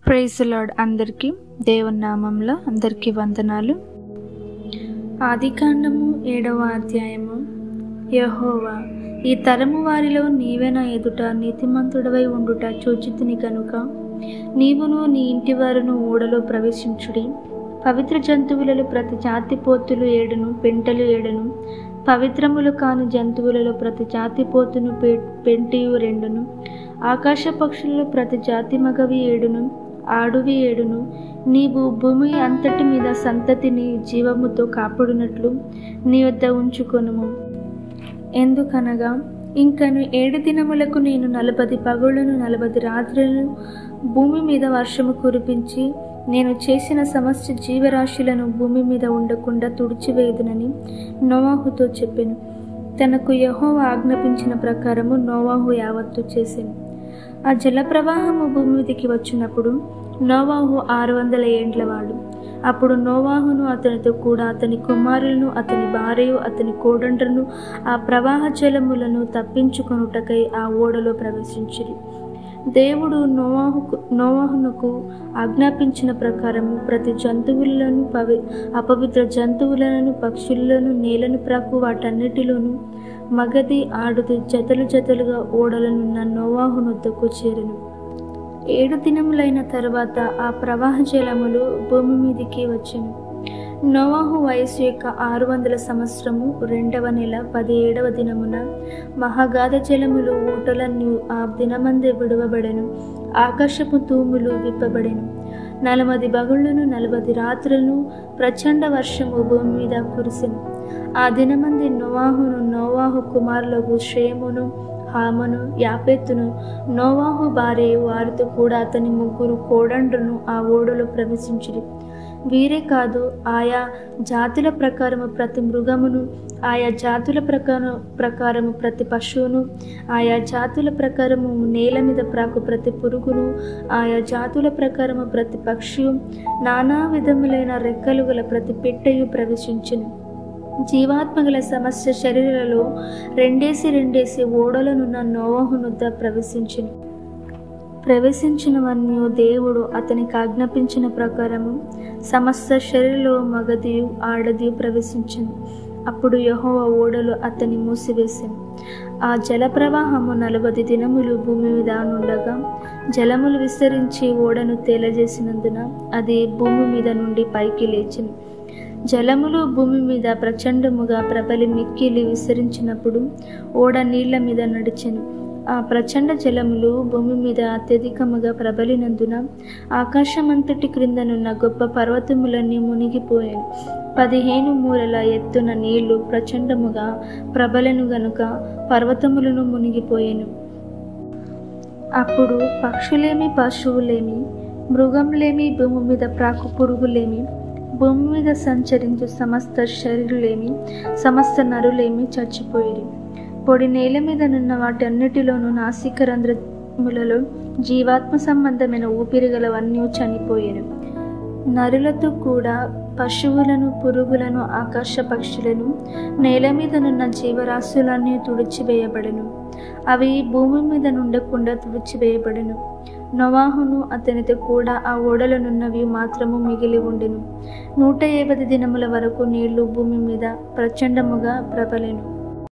Praise the lord. అందరికీ దేవుని నామంలో అందరికీ వందనాలు. ఆదికాండము 7వ అధ్యాయము. యెహోవా, ఈ తరము వారిలో నీవే నా ఎదుట నీతిమంతుడవై ఉండుట చూచితిని కనుక నీవును నీ ఇంటి వారును ఓడలో ప్రవేశించుడి. పవిత్ర జంతువులలో ప్రతి జాతి పోతులు 7ను, పెంటలు 7ను, పవిత్రములు కాని జంతువులలో ప్రతి జాతి పోతును, పెంటియు 2ను, ఆకాశ పక్షులలో ప్రతి జాతి మగవి 7ను, ఆడువి 7ను, నీవు భూమి అంతటి మీద సంతతిని జీవముతో కాపాడునట్లు నీ వద్ద ఉంచుకొనుము. ఎందుకనగా ఇంకను 7 దినములకు నేను 40 పగళ్లను 40 రాత్రులను భూమి మీద వర్షము కురిపించి నేను చేసిన సమస్త జీవరాశులను భూమి మీద ఉండకుండా తుడిచివేయుదునని నోవాహుతో చెప్పెను. తనకు యెహోవా ఆజ్ఞాపించిన ప్రకారము నోవాహు యావత్తు చేసెను. ఆ జల ప్రవాహము భూమి మీదికి వచ్చినప్పుడు నోవాహు 600 ఏండ్లవాడు. అప్పుడు నోవాహును అతనితో కూడా అతని కుమారులను అతని భార్యయు అతని కోడండ్రను ఆ ప్రవాహ జలములను తప్పించుకొనుటకై ఆ ఓడలో ప్రవేశించిరి. దేవుడు నోవాహునకు ఆజ్ఞాపించిన ప్రకారము ప్రతి జంతువులను, అపవిత్ర జంతువులను, పక్షులను, నేలను ప్రాకు వాటన్నిటిలోనూ మగది ఆడుది జతలు జతలుగా ఓడలనున్న నోవాహునొద్దకు చేరెను. 7 దినములైన తరువాత ఆ ప్రవాహ జలములు భూమి మీదికి వచ్చెను. నోవాహు వయస్సు యొక్క 600 సంవత్సరము 2వ నెల 17వ దినమున మహాగాధ జలములు ఊటలన్నీ ఆ దినమందే విడువబడెను. ఆకాశపు తూములు విప్పబడెను. 40 పగళ్లను 40 రాత్రులను ప్రచండ వర్షము భూమి మీద కురిసెను. ఆ దినమందే నోవాహు కుమారులకు షేమును, హామును, యాపెతును, నోవాహు భార్యయు వారితో కూడా అతని 3 కోడండ్రును ఆ ఓడలో ప్రవేశించిరి. వీరే కాదు, ఆయా జాతుల ప్రకారము ప్రతి మృగమును, ఆయా జాతుల ప్రకారము ప్రతి పశువును, ఆయా జాతుల ప్రకారము నేల మీద ప్రాకు ప్రతి పురుగును, ఆయా జాతుల ప్రకారము ప్రతి పక్షియు, నానా విధములైన రెక్కలు గల ప్రతి పెట్టెయు ప్రవేశించెను. జీవాత్మగల సమస్త శరీరాలలో 2 ఓడలనున్న నోవాహునొద్ద ప్రవేశించినవన్నీ దేవుడు అతనికి ఆజ్ఞాపించిన ప్రకారము సమస్త శరీరంలో మగదియు ఆడదియు ప్రవేశించింది. అప్పుడు యెహోవా ఓడలు అతన్ని మూసివేసెను. ఆ జల ప్రవాహము 40 దినములు భూమి మీద నుండగా జలములు విస్తరించి ఓడను తేలజేసినందున అది భూమి మీద నుండి పైకి లేచింది. జలములు భూమి మీద ప్రచండముగా ప్రబలి మిక్కిలి విస్తరించినప్పుడు ఓడ నీళ్ల మీద నడిచెను. ఆ ప్రచండ జలములు భూమి మీద అత్యధికముగా ప్రబలినందున ఆకాశమంతటి క్రిందనున్న గొప్ప పర్వతములన్నీ మునిగిపోయాను. 15 మూరల ఎత్తున నీళ్లు ప్రచండముగా ప్రబలను గనుక పర్వతములను మునిగిపోయాను. అప్పుడు పక్షులేమి, పశువులేమి, మృగంలేమి, భూమి మీద ప్రాకు పురుగులేమి, భూమి మీద సంచరించు సమస్త శరీరులేమి, సమస్త నరులేమి చచ్చిపోయిరి. పొడి నేల మీద నున్న వాటన్నిటిలోనూ నాసిక రంధ్రములలో జీవాత్మ సంబంధమైన ఊపిరిగలవన్నీ చనిపోయాను. నరులతో కూడా పశువులను, పురుగులను, ఆకాశ పక్షులను, నేల మీద నున్న జీవరాశులన్నీ తుడిచివేయబడెను. అవి భూమి మీద నుండకుండా తుడిచివేయబడెను. నోవాహును అతనితో కూడా ఆ ఓడలనున్నవి మాత్రము మిగిలి ఉండెను. 150 దినముల వరకు నీళ్లు భూమి మీద ప్రచండముగా ప్రబలెను.